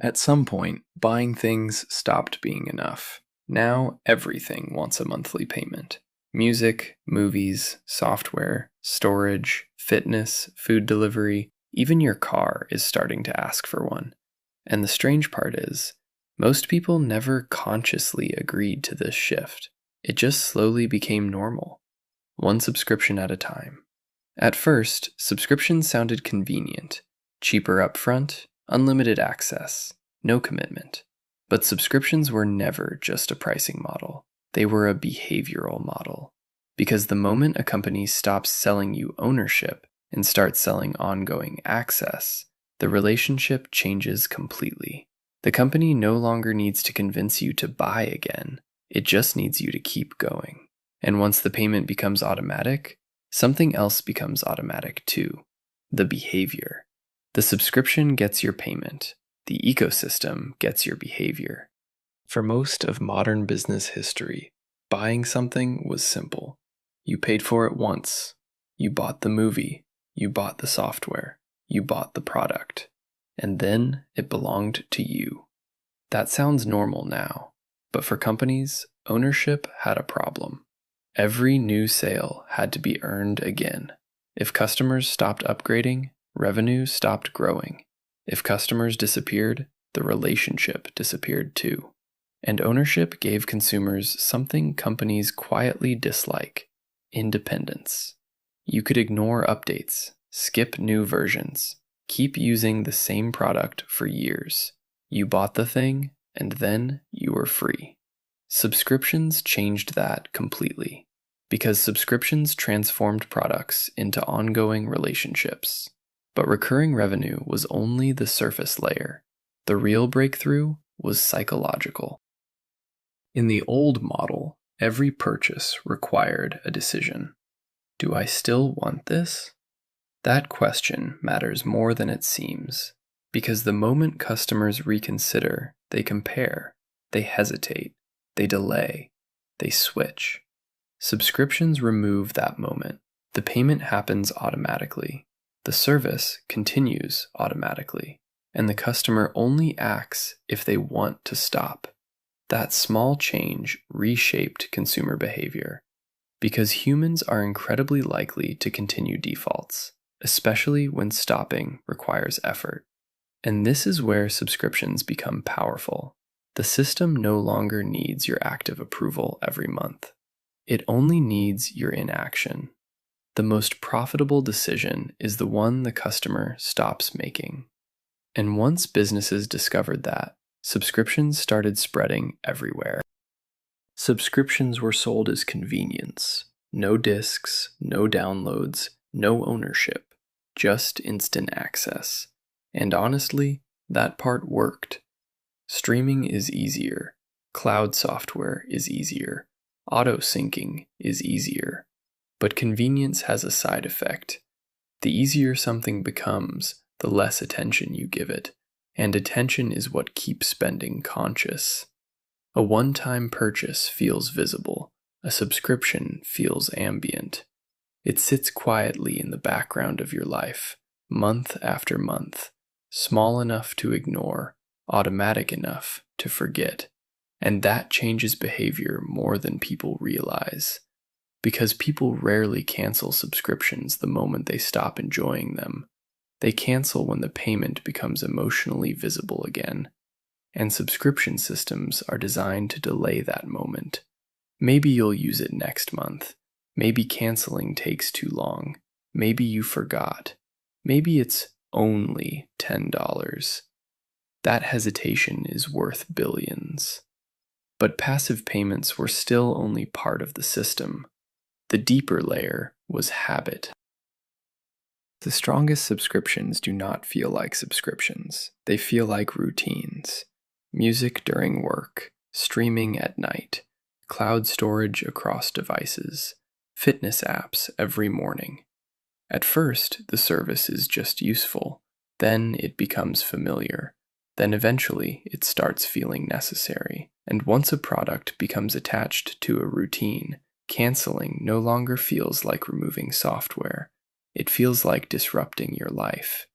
At some point, buying things stopped being enough. Now everything wants a monthly payment. Music, movies, software, storage, fitness, food delivery, even your car is starting to ask for one. And the strange part is, most people never consciously agreed to this shift. It just slowly became normal, one subscription at a time. At first, subscriptions sounded convenient, cheaper upfront, unlimited access, no commitment. But subscriptions were never just a pricing model. They were a behavioral model. Because the moment a company stops selling you ownership and starts selling ongoing access, the relationship changes completely. The company no longer needs to convince you to buy again. It just needs you to keep going. And once the payment becomes automatic, something else becomes automatic too. The behavior. The subscription gets your payment. The ecosystem gets your behavior. For most of modern business history, buying something was simple. You paid for it once. You bought the movie. You bought the software. You bought the product. And then it belonged to you. That sounds normal now, but for companies, ownership had a problem. Every new sale had to be earned again. If customers stopped upgrading, revenue stopped growing. If customers disappeared, the relationship disappeared too. And ownership gave consumers something companies quietly dislike: independence. You could ignore updates, skip new versions, keep using the same product for years. You bought the thing, and then you were free. Subscriptions changed that completely, because subscriptions transformed products into ongoing relationships. But recurring revenue was only the surface layer. The real breakthrough was psychological. In the old model, every purchase required a decision. Do I still want this? That question matters more than it seems, because the moment customers reconsider, they compare, they hesitate, they delay, they switch. Subscriptions remove that moment. The payment happens automatically. The service continues automatically, and the customer only acts if they want to stop. That small change reshaped consumer behavior, because humans are incredibly likely to continue defaults, especially when stopping requires effort. And this is where subscriptions become powerful. The system no longer needs your active approval every month. It only needs your inaction. The most profitable decision is the one the customer stops making. And once businesses discovered that, subscriptions started spreading everywhere. Subscriptions were sold as convenience. No discs, no downloads, no ownership, just instant access. And honestly, that part worked. Streaming is easier. Cloud software is easier. Auto-syncing is easier. But convenience has a side effect. The easier something becomes, the less attention you give it, and attention is what keeps spending conscious. A one-time purchase feels visible. A subscription feels ambient. It sits quietly in the background of your life, month after month, small enough to ignore, automatic enough to forget. And that changes behavior more than people realize. Because people rarely cancel subscriptions the moment they stop enjoying them. They cancel when the payment becomes emotionally visible again. And subscription systems are designed to delay that moment. Maybe you'll use it next month. Maybe canceling takes too long. Maybe you forgot. Maybe it's only $10. That hesitation is worth billions. But passive payments were still only part of the system. The deeper layer was habit. The strongest subscriptions do not feel like subscriptions. They feel like routines. Music during work, streaming at night, cloud storage across devices, fitness apps every morning. At first, the service is just useful. Then it becomes familiar. Then eventually, it starts feeling necessary. And once a product becomes attached to a routine, canceling no longer feels like removing software. It feels like disrupting your life.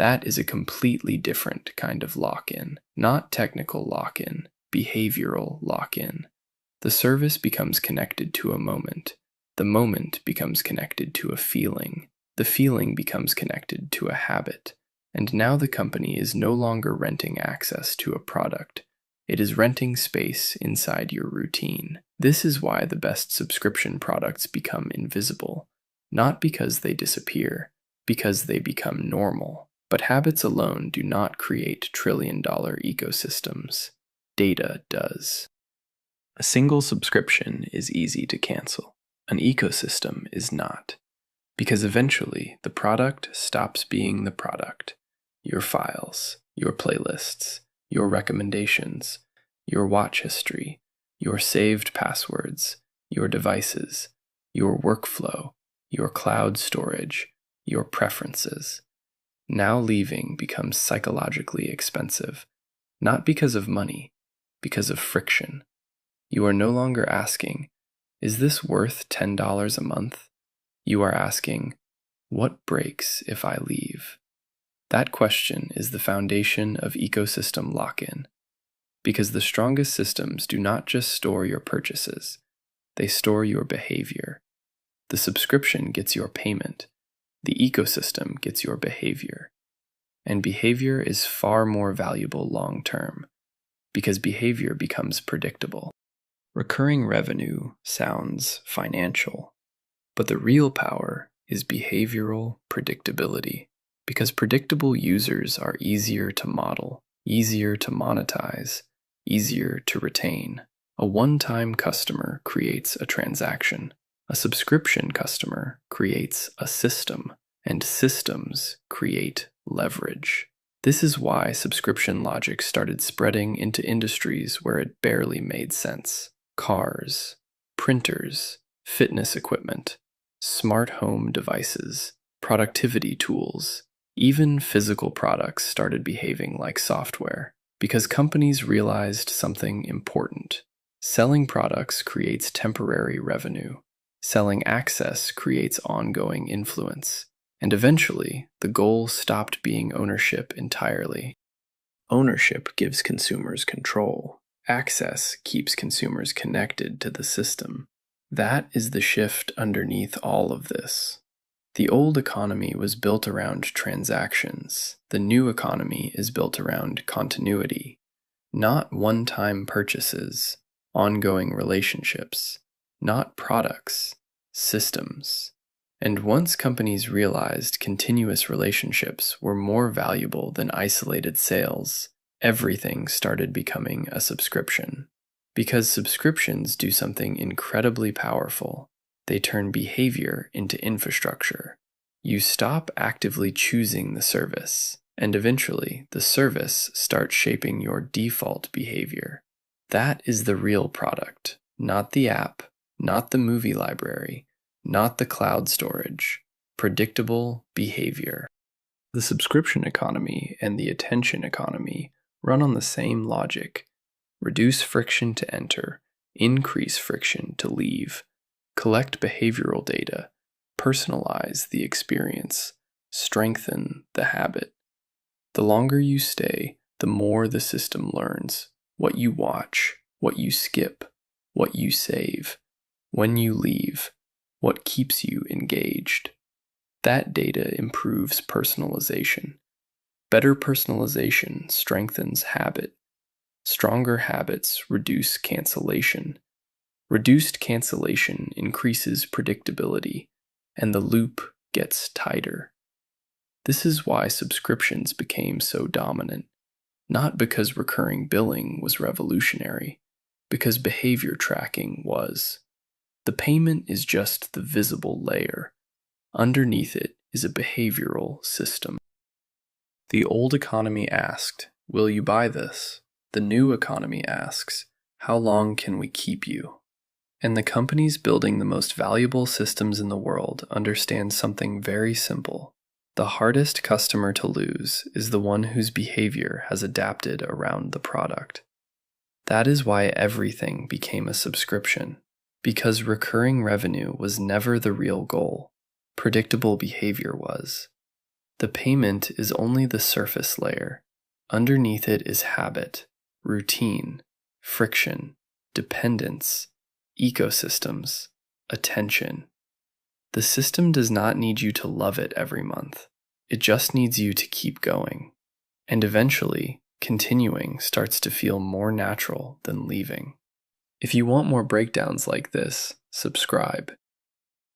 That is a completely different kind of lock-in, not technical lock-in, behavioral lock-in. The service becomes connected to a moment. The moment becomes connected to a feeling. The feeling becomes connected to a habit. And now the company is no longer renting access to a product. It is renting space inside your routine. This is why the best subscription products become invisible. Not because they disappear, because they become normal. But habits alone do not create trillion-dollar ecosystems. Data does. A single subscription is easy to cancel. An ecosystem is not. Because eventually, the product stops being the product. Your files, your playlists, your recommendations, your watch history, your saved passwords, your devices, your workflow, your cloud storage, your preferences. Now leaving becomes psychologically expensive, not because of money, because of friction. You are no longer asking, is this worth $10 a month? You are asking, what breaks if I leave? That question is the foundation of ecosystem lock-in, because the strongest systems do not just store your purchases, they store your behavior. The subscription gets your payment. The ecosystem gets your behavior. And behavior is far more valuable long-term, because behavior becomes predictable. Recurring revenue sounds financial, but the real power is behavioral predictability, because predictable users are easier to model, easier to monetize, easier to retain. A one-time customer creates a transaction. A subscription customer creates a system, and systems create leverage. This is why subscription logic started spreading into industries where it barely made sense. Cars, printers, fitness equipment, smart home devices, productivity tools, even physical products started behaving like software, because companies realized something important. Selling products creates temporary revenue. Selling access creates ongoing influence. And eventually, the goal stopped being ownership entirely. Ownership gives consumers control. Access keeps consumers connected to the system. That is the shift underneath all of this. The old economy was built around transactions. The new economy is built around continuity, not one-time purchases, ongoing relationships, not products, systems. And once companies realized continuous relationships were more valuable than isolated sales, everything started becoming a subscription. Because subscriptions do something incredibly powerful. They turn behavior into infrastructure. You stop actively choosing the service, and eventually the service starts shaping your default behavior. That is the real product, not the app, not the movie library, not the cloud storage. Predictable behavior. The subscription economy and the attention economy run on the same logic. Reduce friction to enter, increase friction to leave. Collect behavioral data, personalize the experience, strengthen the habit. The longer you stay, the more the system learns what you watch, what you skip, what you save, when you leave, what keeps you engaged. That data improves personalization. Better personalization strengthens habit. Stronger habits reduce cancellation. Reduced cancellation increases predictability, and the loop gets tighter. This is why subscriptions became so dominant, not because recurring billing was revolutionary, because behavior tracking was. The payment is just the visible layer. Underneath it is a behavioral system. The old economy asked, "Will you buy this?" The new economy asks, "How long can we keep you?" And the companies building the most valuable systems in the world understand something very simple. The hardest customer to lose is the one whose behavior has adapted around the product. That is why everything became a subscription, because recurring revenue was never the real goal. Predictable behavior was. The payment is only the surface layer. Underneath it is habit, routine, friction, dependence, ecosystems, attention. The system does not need you to love it every month. It just needs you to keep going. And eventually, continuing starts to feel more natural than leaving. If you want more breakdowns like this, subscribe.